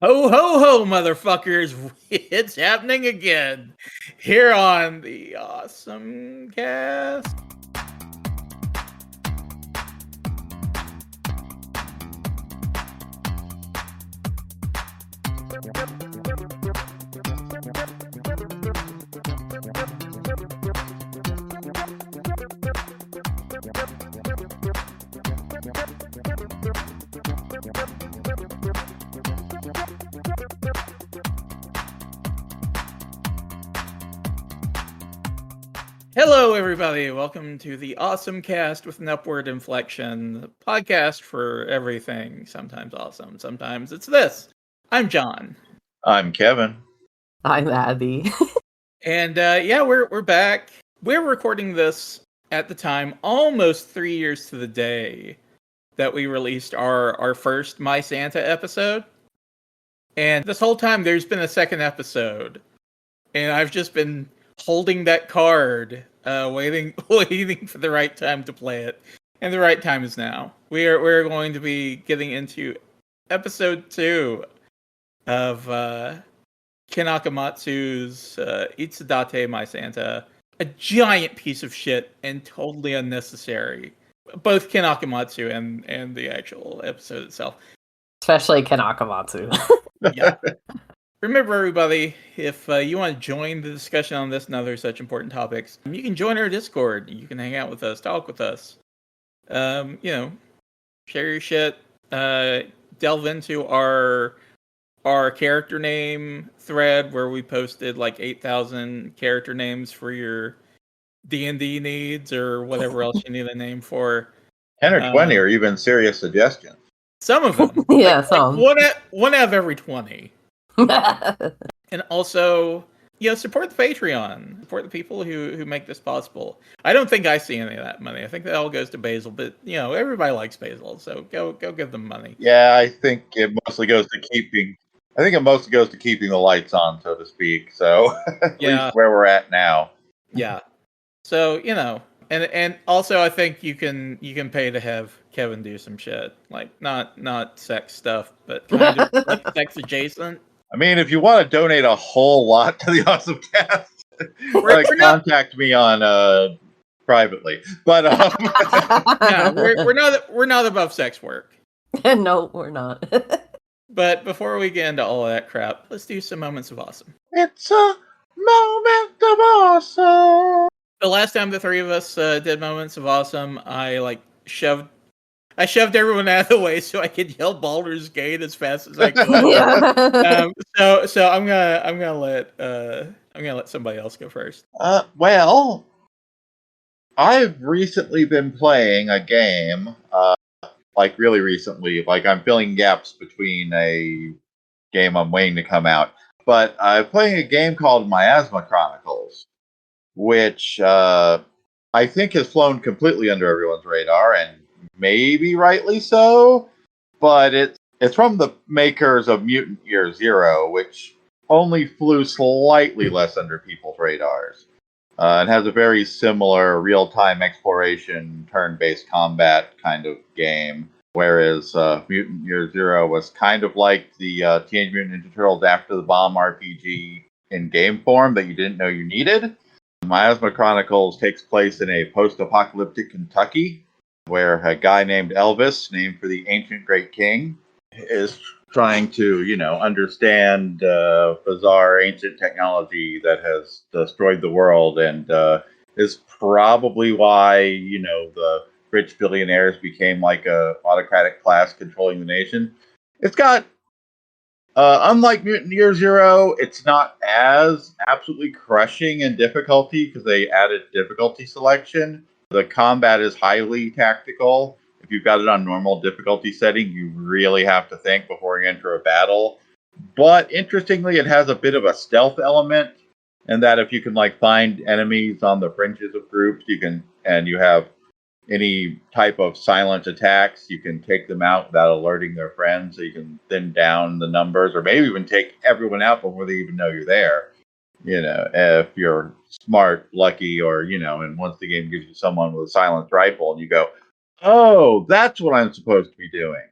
Ho, ho, ho, motherfuckers. It's happening again. Here on the OSMcast. Hello, everybody. Welcome to the OSMcast with an upward inflection, the podcast for everything. Sometimes awesome, sometimes it's this. I'm John, I'm Kevin. I'm Abby. and we're back. We're recording this at the time almost 3 years to the day that we released our first My Santa episode. And this whole time, there's been a second episode, and I've just been holding that card, waiting for the right time to play it, and the right time is now. We're going to be getting into episode 2 of Ken Akamatsu's Itsudatte My Santa, a giant piece of shit and totally unnecessary. Both Ken Akamatsu and the actual episode itself. Especially Ken Akamatsu. Yeah. Remember, everybody, if you want to join the discussion on this and other such important topics, you can join our Discord. You can hang out with us, talk with us. Share your shit. Delve into our character name thread where we posted like 8,000 character names for your D&D needs or whatever else you need a name for. 10 or 20 are even serious suggestions. Some of them. Yeah, some. One out of every 20. And also, support the Patreon. Support the people who make this possible. I don't think I see any of that money. I think that all goes to Basil, but everybody likes Basil, so go give them money. Yeah, I think it mostly goes to keeping the lights on, so to speak. So at least where we're at now. Yeah. So, and also I think you can pay to have Kevin do some shit. Like not sex stuff, but kind of like sex adjacent. I mean, if you want to donate a whole lot to the OSMcast, contact me on privately. But yeah, we're not above sex work. No, we're not. But before we get into all of that crap, let's do some moments of awesome. It's a moment of awesome. The last time the three of us did moments of awesome, I shoved everyone out of the way so I could yell Baldur's Gate as fast as I could. So I'm gonna let somebody else go first. Well, I've recently been playing a game, really recently. Like, I'm filling gaps between a game I'm waiting to come out. But I'm playing a game called Miasma Chronicles, which I think has flown completely under everyone's radar, and maybe rightly so. But it's from the makers of Mutant Year Zero, which only flew slightly less under people's radars. It has a very similar real-time exploration, turn-based combat kind of game, whereas Mutant Year Zero was kind of like the Teenage Mutant Ninja Turtles After the Bomb RPG in game form that you didn't know you needed. Miasma Chronicles takes place in a post-apocalyptic Kentucky, where a guy named Elvis, named for the ancient great king, is trying to, understand bizarre ancient technology that has destroyed the world, and is probably why, the rich billionaires became like a autocratic class controlling the nation. It's got, unlike Mutant Year Zero, it's not as absolutely crushing in difficulty because they added difficulty selection. The combat is highly tactical. If you've got it on normal difficulty setting, you really have to think before you enter a battle. But interestingly, it has a bit of a stealth element, and that if you can find enemies on the fringes of groups, and you have any type of silent attacks, you can take them out without alerting their friends, so you can thin down the numbers, or maybe even take everyone out before they even know you're there. If you're smart, lucky, or, and once the game gives you someone with a silenced rifle and you go, oh, that's what I'm supposed to be doing.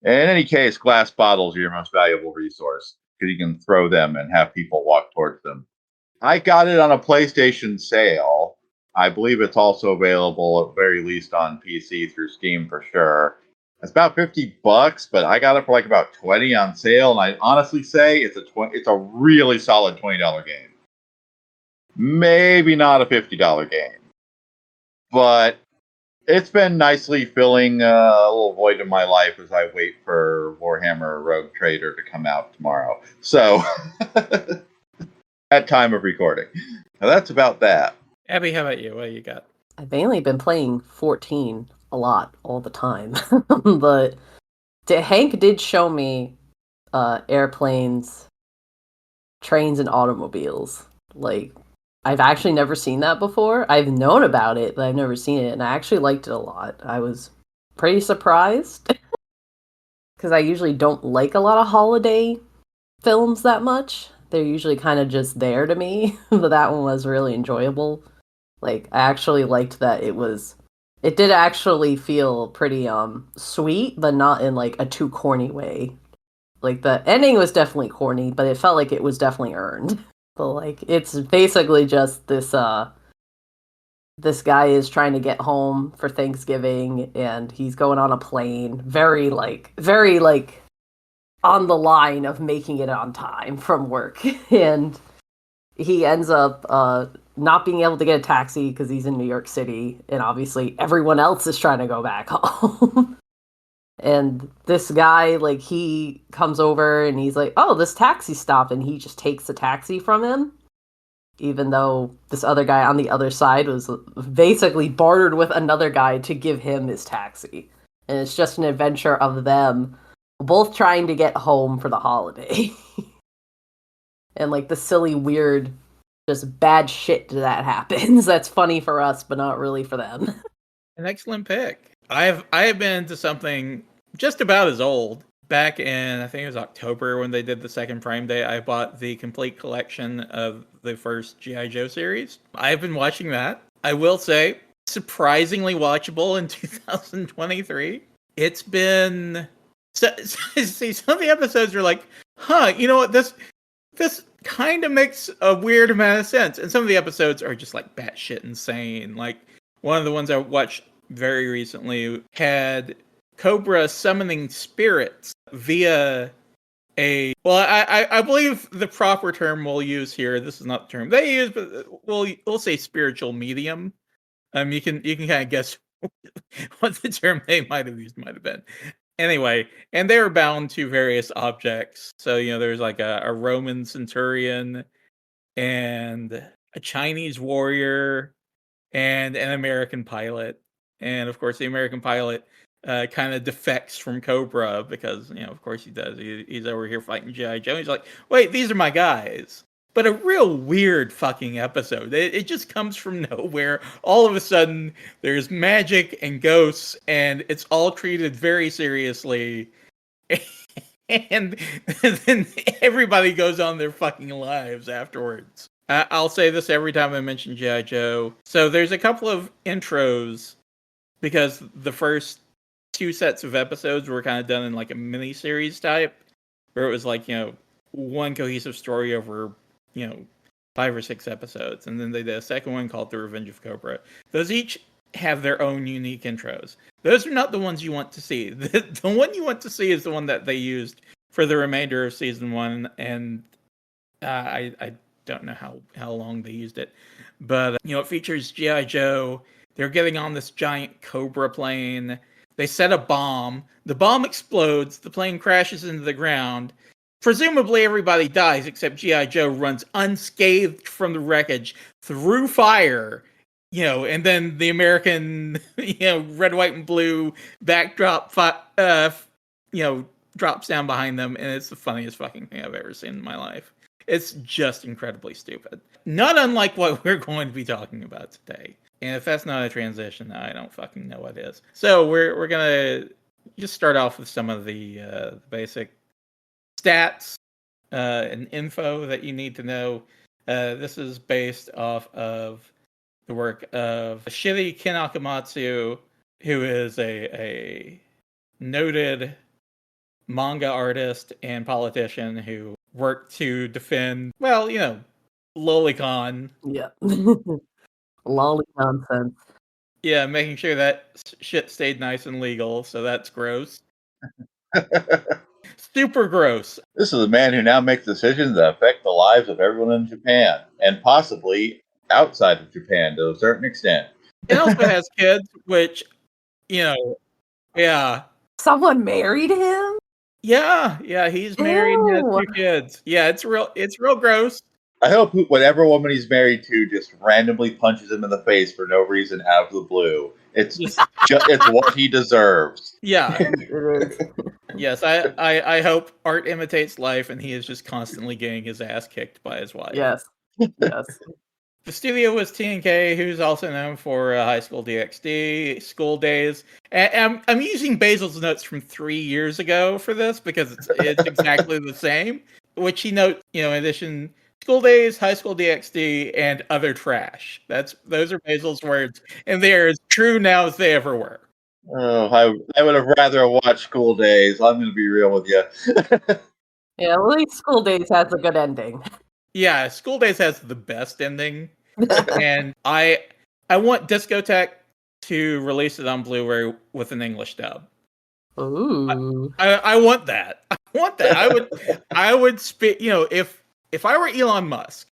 In any case, glass bottles are your most valuable resource because you can throw them and have people walk towards them. I got it on a PlayStation sale. I believe it's also available at very least on PC through Steam for sure. It's about $50, but I got it for like about 20 on sale, and I honestly say it's a really solid $20 game. Maybe not a $50 game, but it's been nicely filling a little void in my life as I wait for Warhammer Rogue Trader to come out tomorrow. So, at time of recording. Now that's about that. Abby, how about you? What do you got? I've mainly been playing 14 a lot, all the time. But Hank did show me airplanes, trains, and automobiles. Like, I've actually never seen that before. I've known about it, but I've never seen it, and I actually liked it a lot. I was pretty surprised, because I usually don't like a lot of holiday films that much. They're usually kind of just there to me, but that one was really enjoyable. Like, I actually liked that it did actually feel pretty sweet, but not in like a too corny way. Like, the ending was definitely corny, but it felt like it was definitely earned. But like, it's basically just this guy is trying to get home for Thanksgiving, and he's going on a plane, very like on the line of making it on time from work. And he ends up not being able to get a taxi because he's in New York City, and obviously everyone else is trying to go back home. And this guy, like, he comes over and he's like, oh, this taxi stopped, and he just takes the taxi from him, even though this other guy on the other side was basically bartered with another guy to give him his taxi. And it's just an adventure of them both trying to get home for the holiday. And like the silly, weird, just bad shit that happens. That's funny for us, but not really for them. An excellent pick. I have been into something just about as old. Back in, I think it was October when they did the second Prime Day, I bought the complete collection of the first G.I. Joe series. I've been watching that. I will say, surprisingly watchable in 2023. It's been... see, some of the episodes are like, huh, you know what, this kind of makes a weird amount of sense. And some of the episodes are just like batshit insane. Like, one of the ones I watched very recently had Cobra summoning spirits via I believe the proper term we'll use here, this is not the term they use, but we'll say spiritual medium. You can kind of guess what the term they might have used might have been. Anyway, and they were bound to various objects. So, there's like a Roman centurion and a Chinese warrior and an American pilot. And of course, the American pilot kind of defects from Cobra because, of course he does. He's over here fighting G.I. Joe. He's like, wait, these are my guys. But a real weird fucking episode. It just comes from nowhere. All of a sudden, there's magic and ghosts, and it's all treated very seriously. And then everybody goes on their fucking lives afterwards. I'll say this every time I mention G.I. Joe. So there's a couple of intros, because the first two sets of episodes were kind of done in like a mini-series type, where it was like, one cohesive story over 5 or 6 episodes, and then they did a second one called The Revenge of Cobra. Those each have their own unique intros. Those are not the ones you want to see. The one you want to see is the one that they used for the remainder of season 1, and I don't know how long they used it, but it features G.I. Joe. They're getting on this giant Cobra plane. They set a bomb. The bomb explodes. The plane crashes into the ground. Presumably everybody dies except G.I. Joe runs unscathed from the wreckage through fire, and then the American, red, white, and blue backdrop, drops down behind them, and it's the funniest fucking thing I've ever seen in my life. It's just incredibly stupid. Not unlike what we're going to be talking about today. And if that's not a transition, I don't fucking know what is. So we're gonna just start off with some of the basic stats and info that you need to know. This is based off of the work of shitty Ken Akamatsu, who is a noted manga artist and politician who worked to defend, well, Lolicon. Yeah. Lolly nonsense. Yeah, making sure that shit stayed nice and legal, so that's gross. Super gross. This is a man who now makes decisions that affect the lives of everyone in Japan, and possibly outside of Japan to a certain extent. It also has kids, which, yeah. Someone married him? Yeah, he's married and has Ew. 2 kids. Yeah, it's real gross. I hope whatever woman he's married to just randomly punches him in the face for no reason out of the blue. It's it's what he deserves. Yeah. It is. Yes, I hope art imitates life and he is just constantly getting his ass kicked by his wife. Yes. Yes. The studio was TNK, who's also known for High School DxD, School Days. And I'm using Basil's notes from 3 years ago for this because it's exactly the same. Which he notes, in addition, School Days, High School DxD, and other trash. Those are Basil's words, and they are as true now as they ever were. Oh, I would have rather watched School Days. I'm going to be real with you. Yeah, at least School Days has a good ending. Yeah, School Days has the best ending, and I want Discotheque to release it on Blu-ray with an English dub. Ooh. I want that. I want that. I would spit. If I were Elon Musk,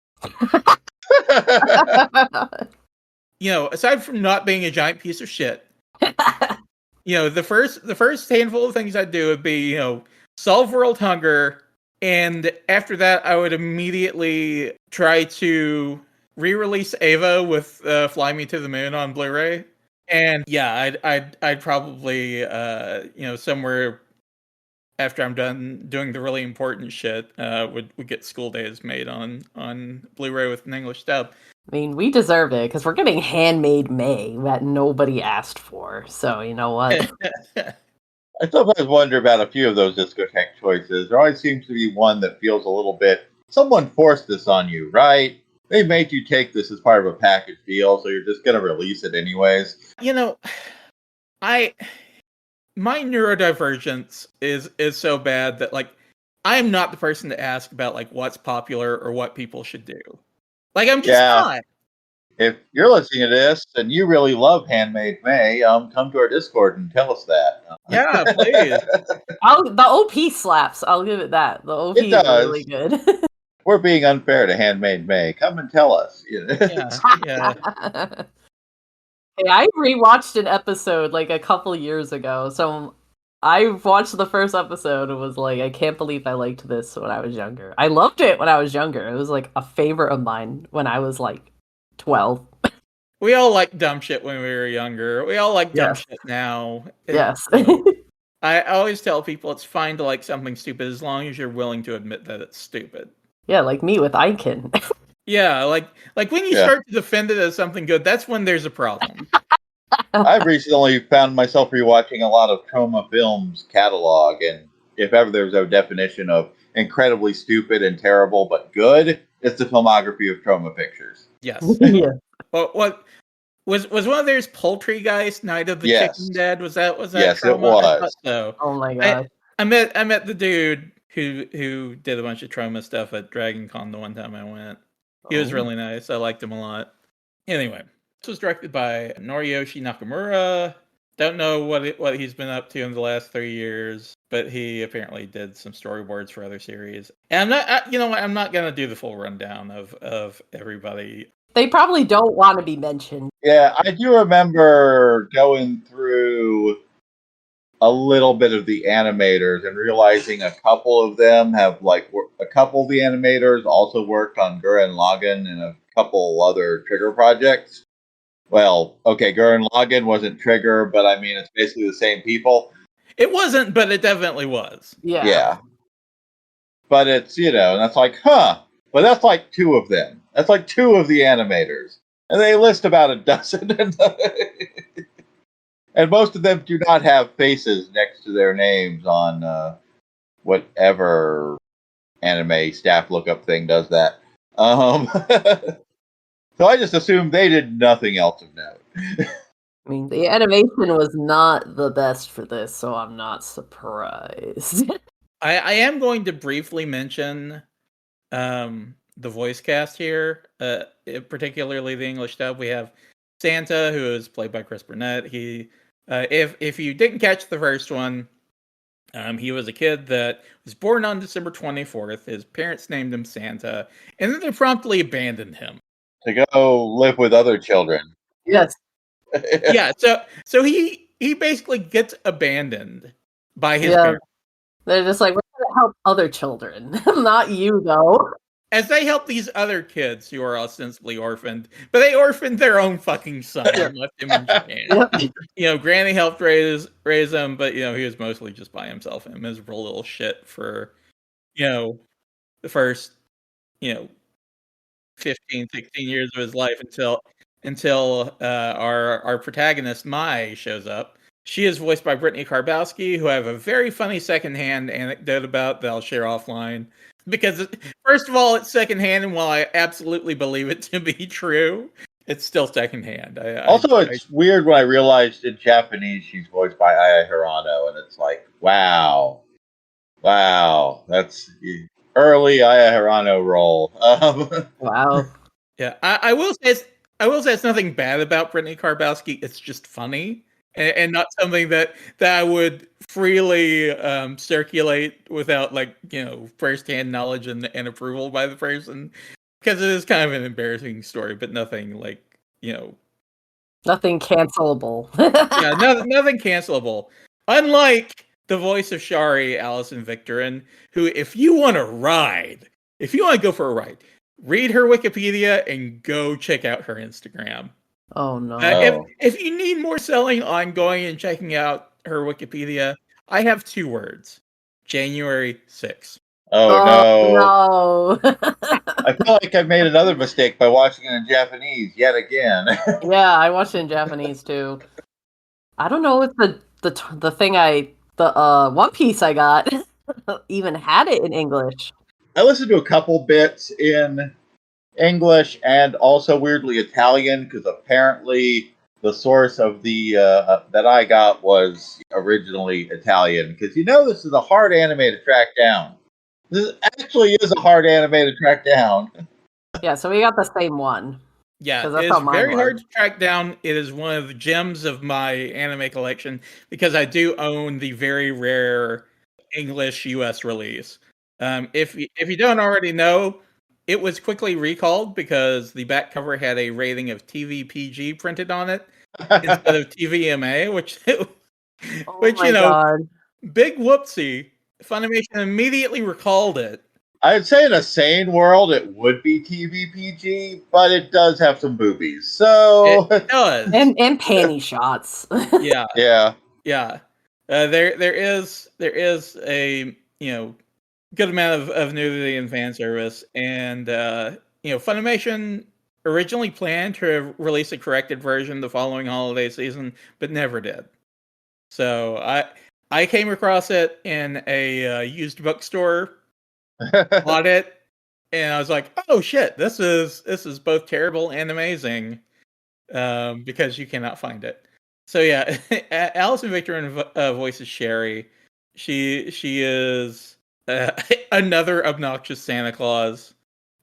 aside from not being a giant piece of shit, the first handful of things I'd do would be solve world hunger. And after that, I would immediately try to re-release Ava with "Fly Me to the Moon" on Blu-ray. And yeah, I'd probably somewhere after I'm done doing the really important shit, would get School Days made on Blu-ray with an English dub. I mean, we deserve it because we're getting Handmade May that nobody asked for. So you know what? I sometimes wonder about a few of those Discotheque choices. There always seems to be one that feels a little bit, someone forced this on you, right? They made you take this as part of a package deal, so you're just going to release it anyways. My neurodivergence is so bad that I am not the person to ask about what's popular or what people should do. I'm just not. If you're listening to this and you really love Handmade May, come to our Discord and tell us that. Yeah, please. The OP slaps. I'll give it that. The OP is really good. We're being unfair to Handmade May. Come and tell us. Yeah. Hey, I rewatched an episode a couple years ago. So I watched the first episode and was like, I can't believe I liked this when I was younger. I loved it when I was younger. It was a favorite of mine when I was 12. We all like dumb shit when we were younger. We all like dumb shit now. Yes. I always tell people it's fine to like something stupid as long as you're willing to admit that it's stupid. Yeah, like me with Aiken. Yeah, like when you start to defend it as something good, that's when there's a problem. I've recently found myself rewatching a lot of Troma Films catalog, and if ever there's a definition of incredibly stupid and terrible but good, it's the filmography of Troma Pictures. Yes. Yeah. What was one of theirs Poultrygeist, Night of the Chicken Dead? Was that Yes, Troma? it was. So. Oh my god. I met the dude who did a bunch of Troma stuff at Dragon Con the one time I went. He was really nice. I liked him a lot. Anyway, this was directed by Noriyoshi Nakamura. Don't know what he's been up to in the last 3 years, but he apparently did some storyboards for other series. And I'm not gonna do the full rundown of everybody. They probably don't want to be mentioned. Yeah, I do remember going through a little bit of the animators and realizing a couple of them have a couple of the animators also worked on Gurren Lagann and a couple other Trigger projects. Well, okay, Gurren Lagann wasn't Trigger, but I mean it's basically the same people. It wasn't, but it definitely was. Yeah. But it's and that's but that's two of them. That's two of the animators. And they list about a dozen. And most of them do not have faces next to their names on whatever anime staff lookup thing does that. So I just assumed they did nothing else of note. I mean, the animation was not the best for this, so I'm not surprised. I am going to briefly mention the voice cast here, particularly the English dub. We have Santa, who is played by Chris Burnett. He, if you didn't catch the first one, he was a kid that was born on December 24th. His parents named him Santa, and then they promptly abandoned him. To go live with other children. Yes. Yeah, so he basically gets abandoned by his parents. They're just like, we're going to help other children, not you, though. As they help these other kids who are ostensibly orphaned, but they orphaned their own fucking son and left him in Japan. Yep. Granny helped raise him, but he was mostly just by himself, a miserable little shit for the first 15, 16 years of his life until our protagonist Mai shows up. She is voiced by Brittany Karbowski, who I have a very funny secondhand anecdote about that I'll share offline. Because, first of all, it's secondhand, and while I absolutely believe it to be true, it's still secondhand. It's weird when I realized in Japanese she's voiced by Aya Hirano, and it's like, wow, that's early Aya Hirano role. Wow. Yeah, I will say it's nothing bad about Brittany Karbowski. It's just funny. And not something that I would freely circulate without firsthand knowledge and approval by the person, because it is kind of an embarrassing story, but nothing nothing cancelable. Yeah, nothing cancelable. Unlike the voice of Shari, Alison Victorin, who, if you want to go for a ride, read her Wikipedia and go check out her Instagram. Oh no! If you need more selling on going and checking out her Wikipedia, I have 2 words: January 6th. Oh no! I feel like I made another mistake by watching it in Japanese yet again. Yeah, I watched it in Japanese too. I don't know if the thing the One Piece I got even had it in English. I listened to a couple bits in English and also weirdly Italian, because apparently the source of the that I got was originally Italian. Because this is a hard anime to track down. This actually is a hard anime to track down. Yeah, so we got the same one. Yeah, it's very hard to track down. It is one of the gems of my anime collection, because I do own the very rare English US release. If you don't already know, it was quickly recalled because the back cover had a rating of TVPG printed on it instead of TVMA, which God. big whoopsie. Funimation immediately recalled it. I'd say in a sane world it would be TVPG, but it does have some boobies, so it does, and panty shots. Yeah. There is a good amount of nudity and fan service, and Funimation originally planned to release a corrected version the following holiday season, but never did. So I came across it in a used bookstore, bought it, and I was like, oh shit, this is both terrible and amazing, because you cannot find it. So yeah, Alison Victorin voices Sherry. She is another obnoxious Santa Claus,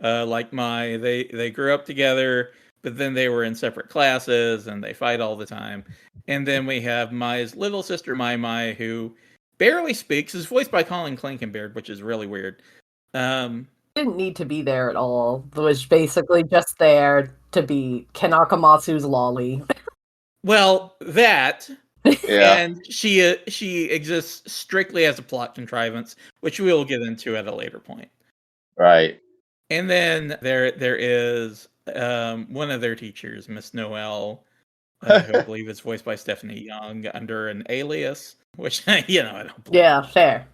like Mai. They grew up together, but then they were in separate classes and they fight all the time. And then we have Mai's little sister Mai, who barely speaks, is voiced by Colin Clinkenbeard, which is really weird. Didn't need to be there at all. It was basically just there to be Ken Akamatsu's lolly. Well, that. Yeah. And she exists strictly as a plot contrivance, which we will get into at a later point. Right. And then there is one of their teachers, Miss Noel, who I believe is voiced by Stephanie Young under an alias, which I don't believe. Yeah, fair.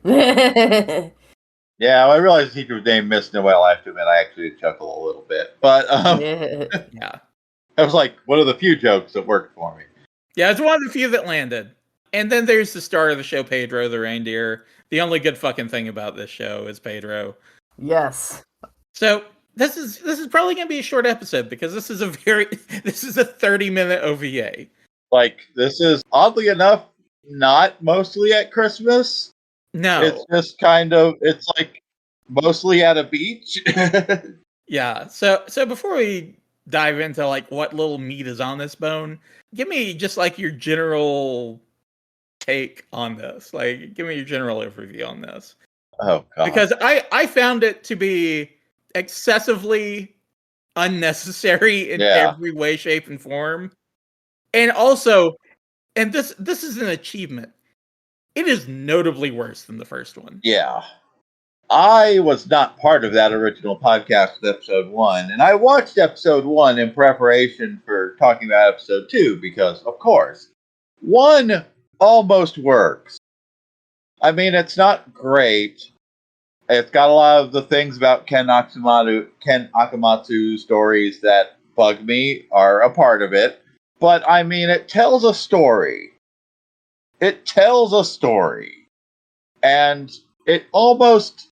Yeah, I realized the teacher was named Miss Noel. I have to admit, I actually chuckled a little bit, but yeah, that was like one of the few jokes that worked for me. Yeah, it's one of the few that landed. And then there's the star of the show, Pedro the reindeer. The only good fucking thing about this show is Pedro. Yes. So this is probably going to be a short episode, because this is a 30-minute OVA. Like, this is, oddly enough, not mostly at Christmas. It's No. just kind of, it's like mostly at a beach. Yeah. So before we dive into like what little meat is on this bone, give me just like your general take on this. Like, give me your general overview on this. Oh, God. Because I found it to be excessively unnecessary in Yeah. every way, shape, and form. And also, and this is an achievement. It is notably worse than the first one. Yeah. I was not part of that original podcast with episode 1, and I watched episode 1 in preparation for talking about episode 2 because, of course, 1 almost works. I mean, it's not great. It's got a lot of the things about Ken Akamatsu stories that bug me are a part of it, but I mean, it tells a story. It tells a story. And it almost,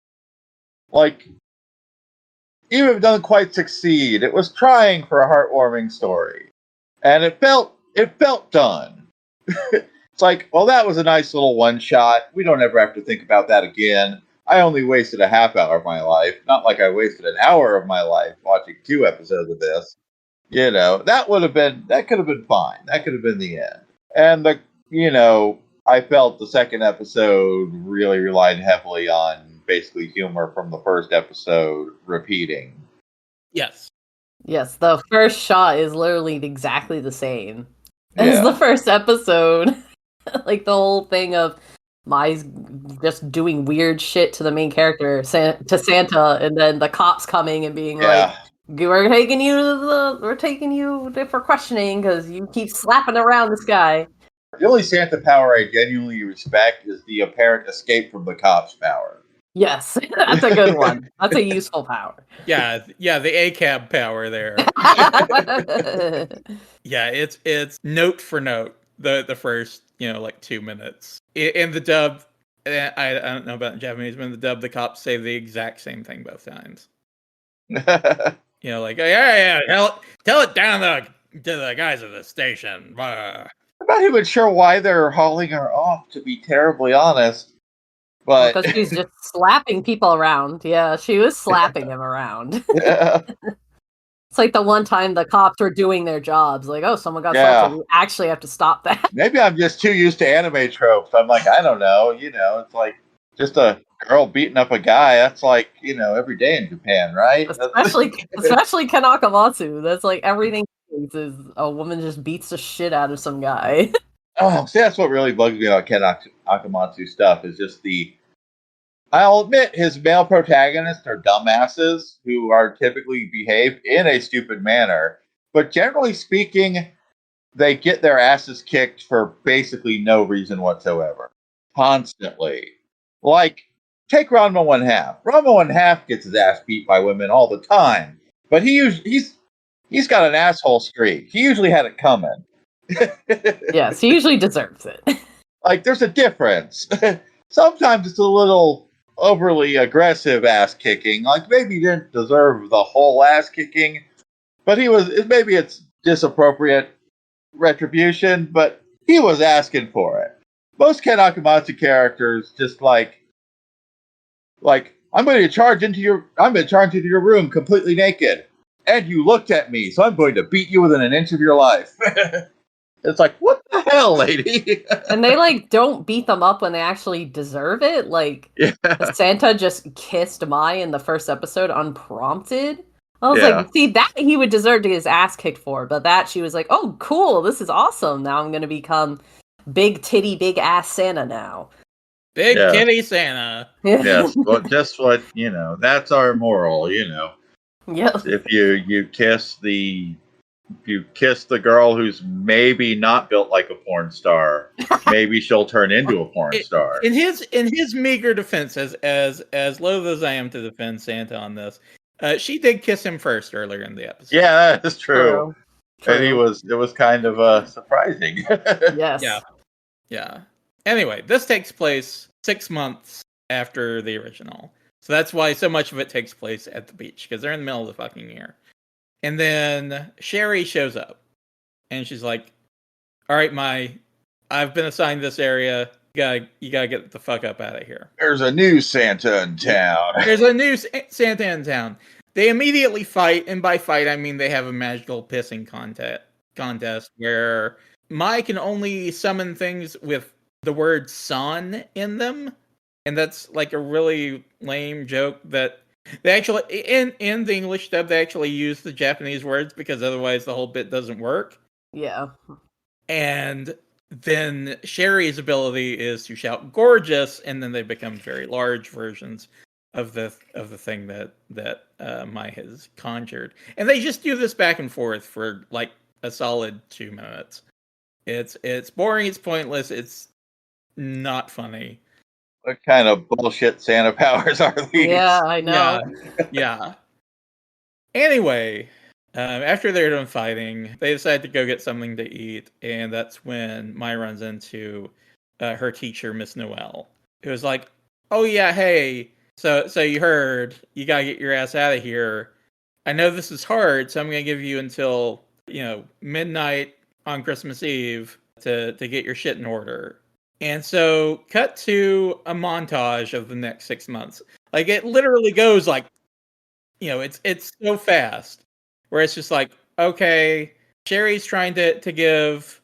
like, even if it doesn't quite succeed, it was trying for a heartwarming story. And it felt done. It's like, well, that was a nice little one shot. We don't ever have to think about that again. I only wasted a half hour of my life. Not like I wasted an hour of my life watching 2 episodes of this. You know, that could have been fine. That could have been the end. And I felt the second episode really relied heavily on basically humor from the first episode repeating. Yes. Yes, the first shot is literally exactly the same as the first episode. Like the whole thing of Mai's just doing weird shit to the main character, to Santa, and then the cops coming and being like, we're taking you for questioning because you keep slapping around this guy. The only Santa power I genuinely respect is the apparent escape from the cops power. Yes, that's a good one. That's a useful power. Yeah, the ACAB power there. Yeah, it's note for note the first, like 2 minutes. In the dub, I don't know about in Japanese, but in the dub, the cops say the exact same thing both times. Like, yeah, tell it down to the guys at the station. I'm not even sure why they're hauling her off, to be terribly honest. But because she's just slapping people around. Yeah, she was slapping him around. Yeah. It's like the one time the cops were doing their jobs. Like, oh, someone got assaulted. We actually have to stop that. Maybe I'm just too used to anime tropes. I'm like, I don't know. It's like just a girl beating up a guy. That's like, every day in Japan, right? Especially Ken Akamatsu. That's like everything is a woman just beats the shit out of some guy. Oh, see, that's what really bugs me about Ken Akamatsu stuff is just I'll admit his male protagonists are dumbasses who are typically behaved in a stupid manner, but generally speaking, they get their asses kicked for basically no reason whatsoever. Constantly. Like, take Ranma 1/2. Ranma 1/2 gets his ass beat by women all the time, but he's got an asshole streak. He usually had it coming. Yes, he usually deserves it. Like, there's a difference. Sometimes it's a little overly aggressive ass kicking. Like, maybe he didn't deserve the whole ass kicking, but maybe it's disappropriate retribution, but he was asking for it. Most Ken Akamatsu characters just like I'm going to charge into your room completely naked, and you looked at me, so I'm going to beat you within an inch of your life. It's like, what the hell, lady? And they don't beat them up when they actually deserve it. Like, Santa just kissed Mai in the first episode unprompted. I was like, see, that he would deserve to get his ass kicked for, but that she was like, oh, cool, this is awesome. Now I'm going to become big titty, big ass Santa now. Big titty Santa. Yes, well, just what, that's our moral, Yes. If you kiss the girl who's maybe not built like a porn star, maybe she'll turn into a porn star. In his meager defense, as loath as I am to defend Santa on this, she did kiss him first earlier in the episode. Yeah, that's true. True. And it was kind of surprising. Yes. Yeah. Anyway, this takes place 6 months after the original. So that's why so much of it takes place at the beach, because they're in the middle of the fucking year. And then Sherry shows up, and she's like, all right, I've been assigned this area. You gotta get the fuck up out of here. There's a new Santa in town. There's a new Santa in town. They immediately fight, and by fight I mean they have a magical pissing contest where Mai can only summon things with the word "son" in them, and that's like a really lame joke that they actually in the English dub they actually use the Japanese words because otherwise the whole bit doesn't work. Yeah. And then Sherry's ability is to shout "gorgeous," and then they become very large versions of the thing that Mai has conjured. And they just do this back and forth for like a solid 2 minutes. It's boring. It's pointless. It's not funny. What kind of bullshit Santa powers are these? Yeah, I know. Yeah. Anyway, after they're done fighting, they decide to go get something to eat, and that's when Mai runs into her teacher, Miss Noel, who was like, "Oh yeah, hey, so you heard? You gotta get your ass out of here. I know this is hard, so I'm gonna give you until midnight on Christmas Eve to get your shit in order." And so, cut to a montage of the next 6 months. Like it literally goes like, it's so fast. Where it's just like, okay, Sherry's trying to give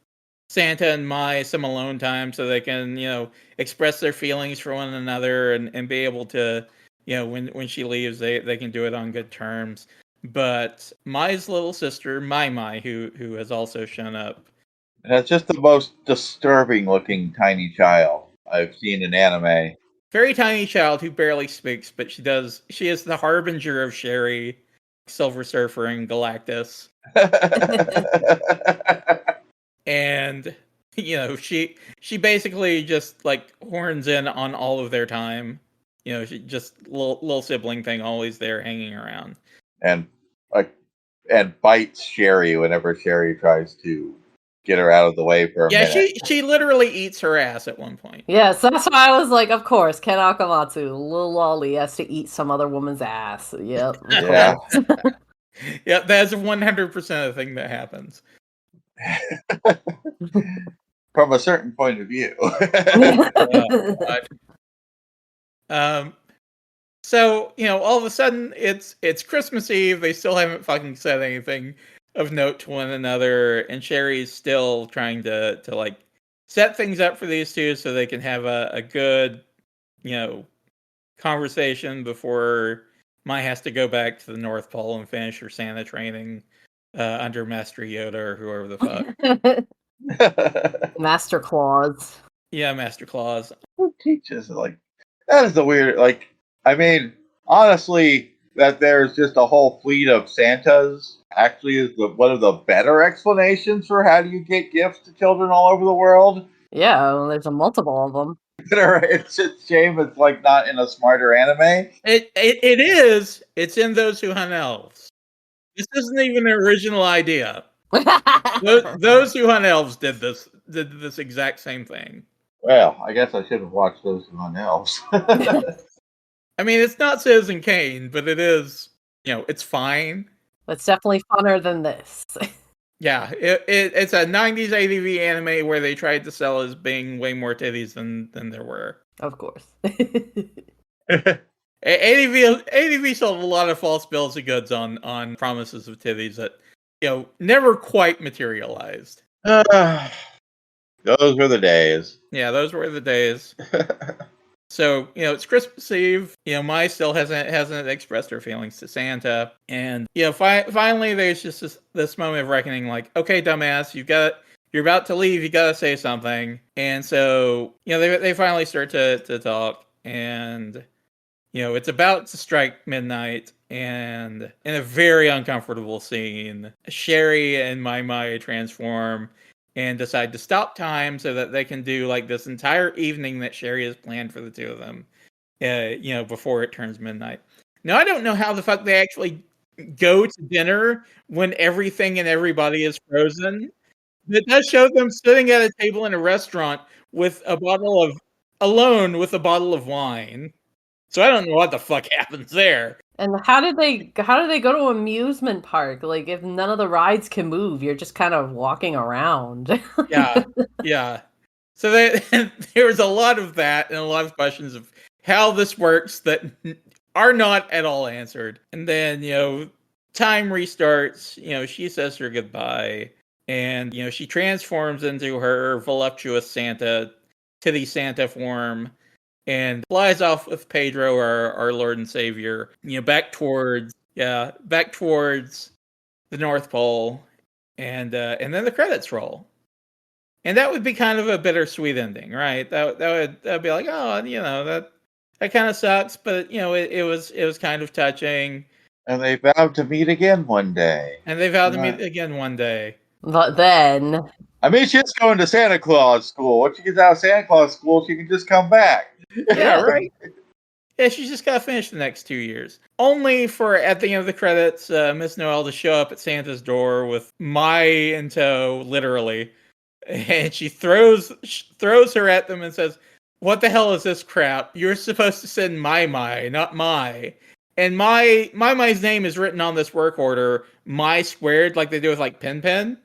Santa and Mai some alone time so they can, express their feelings for one another and be able to, when she leaves, they can do it on good terms. But Mai's little sister, Mai, who has also shown up. And it's just the most disturbing looking tiny child I've seen in anime. Very tiny child who barely speaks, but she is the harbinger of Sherry, Silver Surfer, and Galactus. And she basically just like horns in on all of their time. She just little sibling thing, always there hanging around. And bites Sherry whenever Sherry tries to get her out of the way for a minute. She literally eats her ass at one point. Yes, that's why I was like, of course, Ken Akamatsu, little lolly, has to eat some other woman's ass. Yep. Yeah. Yeah, that's 100% a thing that happens. From a certain point of view. So, all of a sudden it's Christmas Eve. They still haven't fucking said anything of note to one another, and Sherry's still trying to like set things up for these two so they can have a good, conversation before Mai has to go back to the North Pole and finish her Santa training under Master Yoda or whoever the fuck. Master Claus. Yeah, Master Claus. Who teaches that is the weird honestly, that there's just a whole fleet of Santas actually is one of the better explanations for how do you get gifts to children all over the world. Yeah, well, there's a multiple of them. It's a shame it's not in a smarter anime. It is. It's in Those Who Hunt Elves. This isn't even an original idea. Those Who Hunt Elves did this exact same thing. Well, I guess I should have watched Those Who Hunt Elves. I mean, it's not Citizen Kane, but it is, it's fine. It's definitely funner than this. Yeah, it's a 90s ADV anime where they tried to sell as being way more titties than there were. Of course. ADV sold a lot of false bills of goods on promises of titties that, never quite materialized. Those were the days. Yeah, those were the days. So, it's Christmas Eve. Mai still hasn't expressed her feelings to Santa. And, finally there's just this moment of reckoning, like, okay, dumbass, you're about to leave, you gotta say something. And so, they finally start to talk. And, it's about to strike midnight. And in a very uncomfortable scene, Sherry and Mai transform and decide to stop time so that they can do like this entire evening that Sherry has planned for the two of them, before it turns midnight. Now, I don't know how the fuck they actually go to dinner when everything and everybody is frozen. It does show them sitting at a table in a restaurant with a bottle of wine. So I don't know what the fuck happens there. And how did they go to an amusement park? Like, if none of the rides can move, you're just kind of walking around. Yeah, yeah. So there was a lot of that and a lot of questions of how this works that are not at all answered. And then, time restarts, she says her goodbye, and, she transforms into her voluptuous Santa, titty Santa form, and flies off with Pedro, our Lord and Savior, back towards the North Pole, and then the credits roll. And that would be kind of a bittersweet ending, right? That'd be like, oh, that kind of sucks, but it was kind of touching. And they vowed to meet again one day. And they vowed to meet again one day. But then, I mean, she's going to Santa Claus school. Once she gets out of Santa Claus school, she can just come back. Yeah, right. Yeah, she's just got to finish the next 2 years. Only for, at the end of the credits, Miss Noel to show up at Santa's door with Mai in tow, literally. And she throws her at them and says, "What the hell is this crap? You're supposed to send Mai, not Mai." And Mai's name is written on this work order, Mai squared, like they do with like Pen.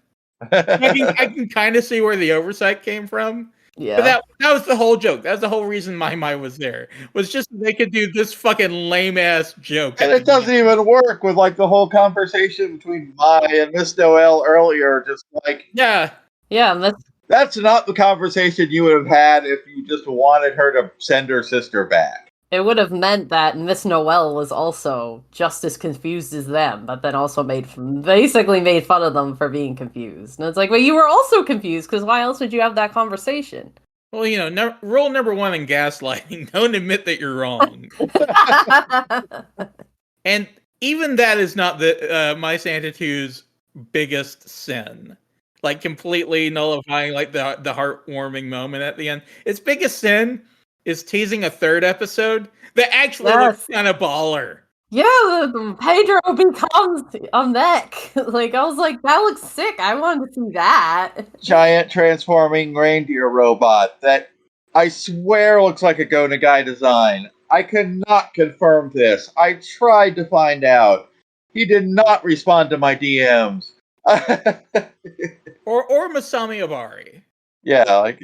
I can kind of see where the oversight came from. yeah. But that was the whole joke. That was the whole reason Mai was there. Was just so they could do this fucking lame ass joke. And it doesn't even work with like the whole conversation between Mai and Miss Noel earlier. Just like, yeah. Yeah, that's not the conversation you would have had if you just wanted her to send her sister back. it would have meant that Miss Noel was also just as confused as them, but then also basically made fun of them for being confused. And it's like, well, you were also confused, because why else would you have that conversation? Well, rule number 1 in gaslighting: don't admit that you're wrong. And even that is not the My Santa 2's biggest sin. Like, completely nullifying like the heartwarming moment at the end. Its biggest sin is teasing a third episode that actually looks kind of baller. Yeah, Pedro becomes a mech. Like, I was like, that looks sick. I wanted to see that. Giant transforming reindeer robot that I swear looks like a Go Nagai design. I cannot confirm this. I tried to find out. He did not respond to my DMs. or Masami Obari. Yeah, like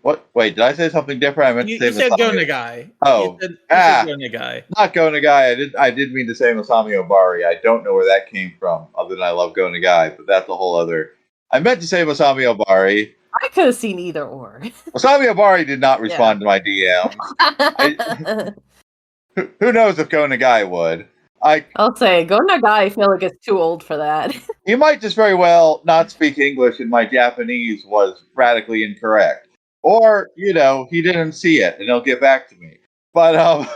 what? Wait, did I say something different? I meant to say You said Masami. Go Nagai. Oh, you said Go Nagai. Not Go Nagai. I did mean to say Masami Obari. I don't know where that came from, other than I love Go Nagai, but that's a whole other. I meant to say Masami Obari. I could have seen either or. Masami Obari did not respond to my DM. Who knows if Go Nagai would? I'll say, Go Nagai, I feel like it's too old for that. He might just very well not speak English, and my Japanese was radically incorrect. Or, he didn't see it, and he'll get back to me. But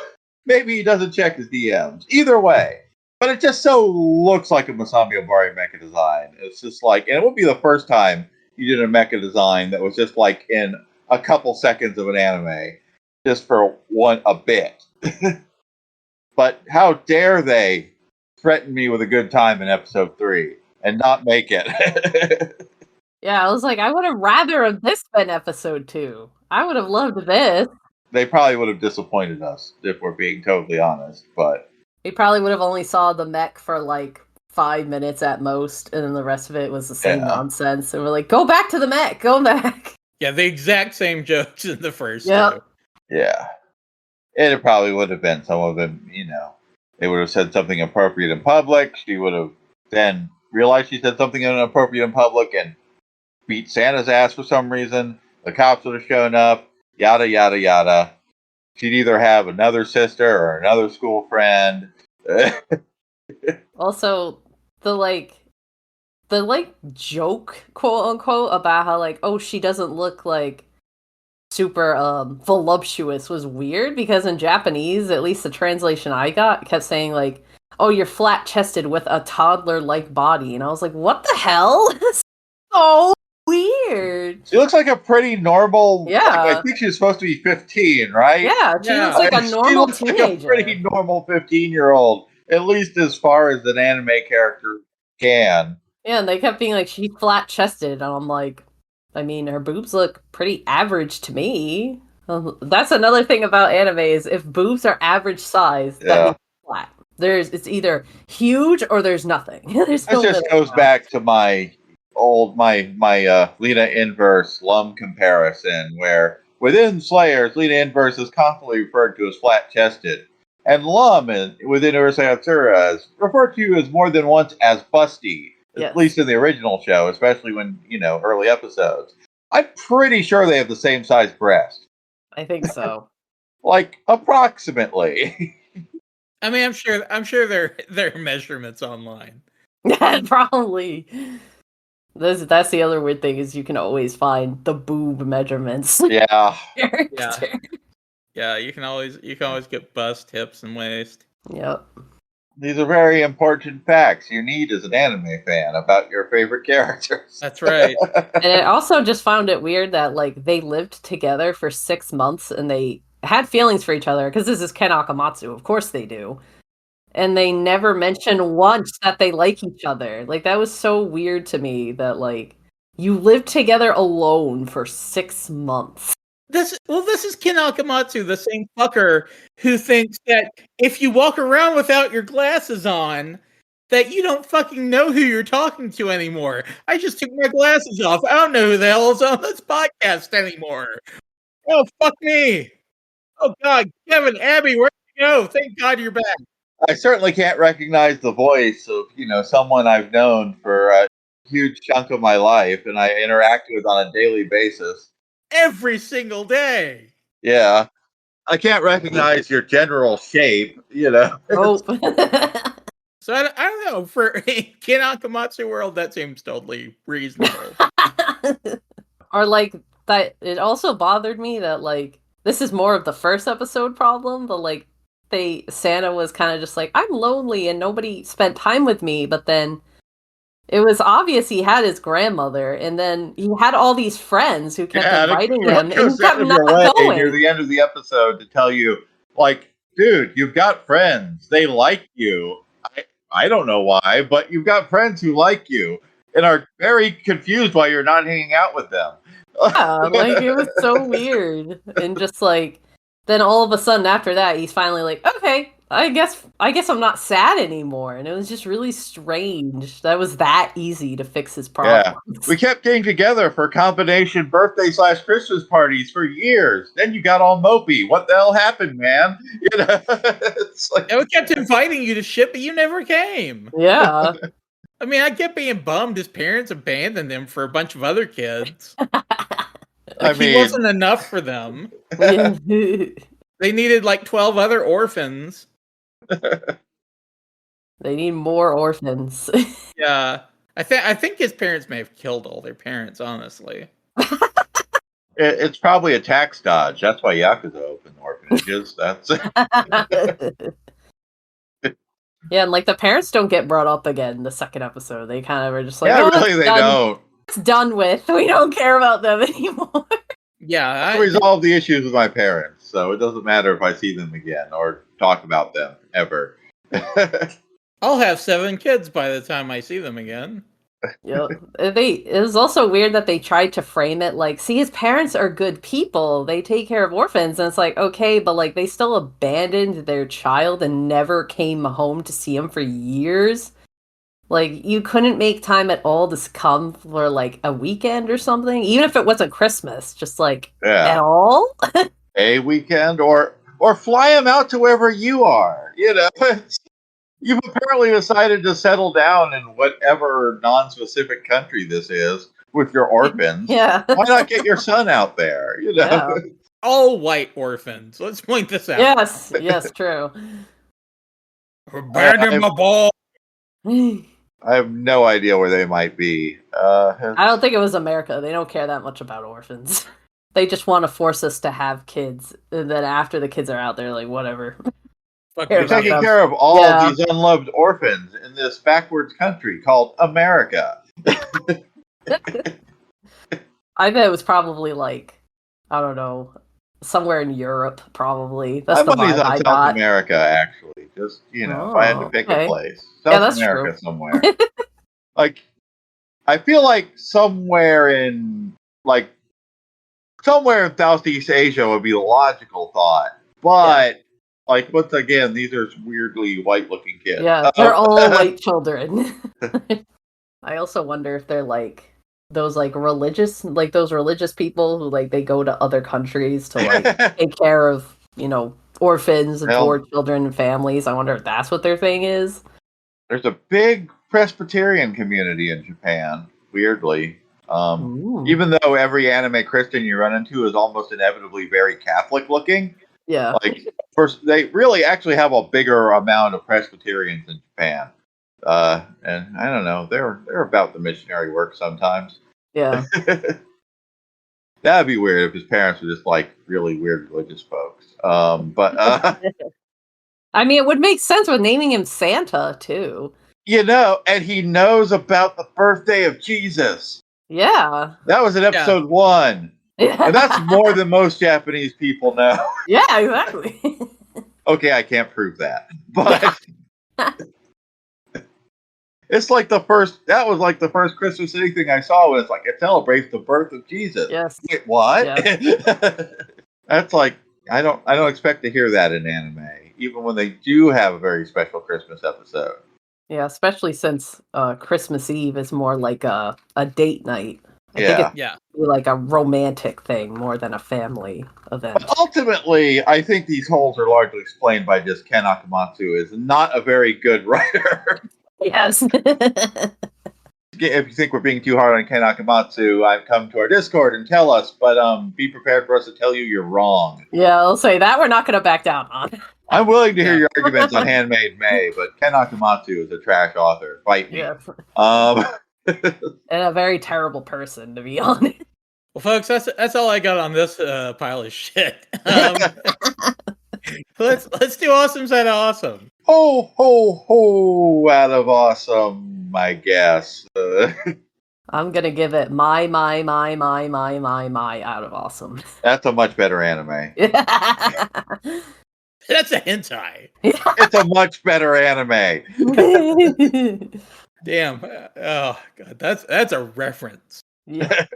maybe he doesn't check his DMs. Either way. But it just so looks like a Masami Obari mecha design. It's just like, and it would be the first time you did a mecha design that was just like in a couple seconds of an anime. Just for a bit. But how dare they threaten me with a good time in episode 3 and not make it? Yeah, I was like, I would have rather have this been episode 2. I would have loved this. They probably would have disappointed us, if we're being totally honest, but... We probably would have only saw the mech for like 5 minutes at most, and then the rest of it was the same nonsense. And we're like, go back to the mech, go back. Yeah, the exact same jokes in the first two. Yeah. It probably would have been some of them, they would have said something appropriate in public. She would have then realized she said something inappropriate in public and beat Santa's ass for some reason. The cops would have shown up, yada, yada, yada. She'd either have another sister or another school friend. Also, the joke, quote unquote, about how she doesn't look like super voluptuous was weird, because in Japanese, at least the translation I got, kept saying oh, you're flat chested with a toddler like body, and I was like, what the hell? So weird. She looks like a pretty normal. Yeah. I think she's supposed to be 15, right? Yeah, she looks like a normal teenager. Like a pretty normal 15-year-old, at least as far as an anime character can. Yeah, and they kept being like, she's flat chested, and I'm like, I mean, her boobs look pretty average to me. That's another thing about anime is if boobs are average size, that means flat. It's either huge or there's nothing. There's That no just middle goes ground. back to my Lena inverse Lum comparison, where within Slayers, Lena inverse is constantly referred to as flat chested, and Lum within Urusei Yatsura is referred to as more than once as busty, Yes. at least in the original show, especially when early episodes. I'm pretty sure they have the same size breast, I think so. like approximately. I mean, I'm sure there are measurements online. Probably. That's the other weird thing is you can always find the boob measurements. Yeah. Yeah, you can always get bust, hips, and waist. Yep. These are very important facts you need as an anime fan about your favorite characters. That's right. And I also just found it weird that like they lived together for 6 months and they had feelings for each other because this is Ken Akamatsu. Of course they do. And they never mention once that they like each other. Like that was so weird to me that like you lived together alone for 6 months. This is Ken Akamatsu, the same fucker who thinks that if you walk around without your glasses on, that you don't fucking know who you're talking to anymore. I just took my glasses off. I don't know who the hell is on this podcast anymore. Oh, fuck me. Oh, God. Kevin, Abby, where'd you go? Thank God you're back. I certainly can't recognize the voice of, someone I've known for a huge chunk of my life and I interact with on a daily basis. Every single day. Yeah. I can't recognize your general shape, Oh. So I don't know. For Ken Akamatsu world, that seems totally reasonable. Or like that it also bothered me that like this is more of the first episode problem, but like Santa was kind of just like, I'm lonely and nobody spent time with me, but then it was obvious he had his grandmother, and then he had all these friends who kept inviting him, and he kept not going. Near the end of the episode to tell you, like, dude, you've got friends. They like you. I don't know why, but you've got friends who like you and are very confused why you're not hanging out with them. Yeah, like it was so weird, and just like then all of a sudden after that, he's finally like, okay, I guess I'm not sad anymore, and it was just really strange. That was that easy to fix his problems. Yeah, we kept getting together for combination birthday/Christmas parties for years. Then you got all mopey. What the hell happened, man? It's like, and we kept inviting you to shit, but you never came. Yeah. I mean, I get being bummed his parents abandoned him for a bunch of other kids. He wasn't enough for them. Yeah. They needed like 12 other orphans. They need more orphans. Yeah. I think his parents may have killed all their parents, honestly. it's probably a tax dodge. That's why Yakuza open orphanages. That's Yeah, and like the parents don't get brought up again in the second episode. They kind of are just like, yeah, oh, really, they don't. It's done with. We don't care about them anymore. Yeah, I resolve the issues with my parents, so it doesn't matter if I see them again or talk about them ever. I'll have 7 kids by the time I see them again. Yeah, it was also weird that they tried to frame it like, see, his parents are good people. They take care of orphans, and it's like, okay, but like they still abandoned their child and never came home to see him for years. Like you couldn't make time at all to come for like a weekend or something, even if it wasn't Christmas, just like at all. A weekend or fly him out to wherever you are. You've apparently decided to settle down in whatever non-specific country this is with your orphans. Yeah. Why not get your son out there? Yeah. All white orphans. Let's point this out. Yes, true. Abandon my ball. I have no idea where they might be. I don't think it was America. They don't care that much about orphans. They just want to force us to have kids. And then after the kids are out, they're like, whatever. They're taking care of all of these unloved orphans in this backwards country called America. I bet it was probably like, I don't know, somewhere in Europe, probably. That's the money's vibe on I South got. America, actually. Just, if I had to pick a place. South America true. somewhere. Like, I feel like somewhere in, like, somewhere in Southeast Asia would be the logical thought. But like once again, these are weirdly white-looking kids. Yeah, they're all white children. I also wonder if they're like those religious people who like they go to other countries to like take care of, orphans and poor children and families. I wonder if that's what their thing is. There's a big Presbyterian community in Japan, weirdly. Even though every anime Christian you run into is almost inevitably very Catholic looking. Yeah. Like, first, they really actually have a bigger amount of Presbyterians in Japan. And I don't know, they're about the missionary work sometimes. Yeah. That'd be weird if his parents were just like really weird religious folks. But I mean, it would make sense with naming him Santa too. And he knows about the birthday of Jesus. Yeah. That was in episode 1. Yeah. And that's more than most Japanese people know. Yeah, exactly. Okay, I can't prove that. But it's like that was like the first Christmas anything I saw was like it celebrates the birth of Jesus. Yes. Wait, what? Yeah. That's like I don't expect to hear that in anime, even when they do have a very special Christmas episode. Yeah, especially since Christmas Eve is more like a date night. I think it's like a romantic thing more than a family event. But ultimately, I think these holes are largely explained by just Ken Akamatsu is not a very good writer. Yes. If you think we're being too hard on Ken Akamatsu, come to our Discord and tell us, but be prepared for us to tell you you're wrong. Yeah, I'll say that we're not going to back down on. I'm willing to hear your arguments on Handmaid May, but Ken Akamatsu is a trash author. Fight me. Yes. And a very terrible person, to be honest. Well, folks, that's all I got on this pile of shit. Let's do Awesomes out of Awesome. Ho, ho, ho, out of Awesome, I guess. I'm going to give it my out of Awesome. That's a much better anime. That's a hentai. It's a much better anime. Damn. Oh, God. That's a reference. Yeah.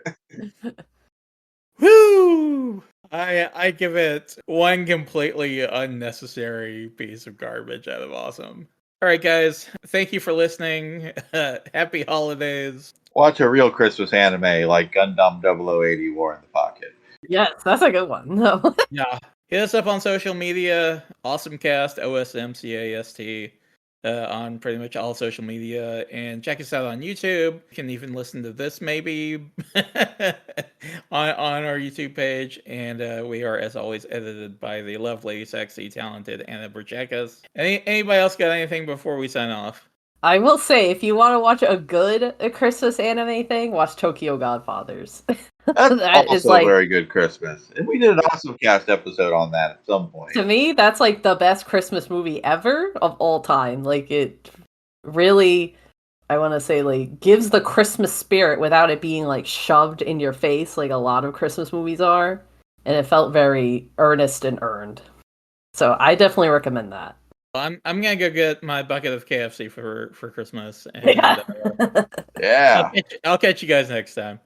Woo! I give it one completely unnecessary piece of garbage out of Awesome. All right, guys. Thank you for listening. Happy holidays. Watch a real Christmas anime like Gundam 0080 War in the Pocket. Yes, that's a good one. No. Yeah. Hit us up on social media. OSMcast, OSMcast. On pretty much all social media, and check us out on YouTube. You can even listen to this maybe on our YouTube page, and we are, as always, edited by the lovely, sexy, talented Anna Burchekas. Anybody else got anything before we sign off? I will say, if you want to watch a good Christmas anime thing, watch Tokyo Godfathers. That's also a very good Christmas. And we did an OSMcast episode on that at some point. To me, that's like the best Christmas movie ever of all time. Like, it really, I want to say, like, gives the Christmas spirit without it being, like, shoved in your face like a lot of Christmas movies are. And it felt very earnest and earned. So I definitely recommend that. I'm gonna go get my bucket of KFC for Christmas. And, yeah. I'll catch you guys next time.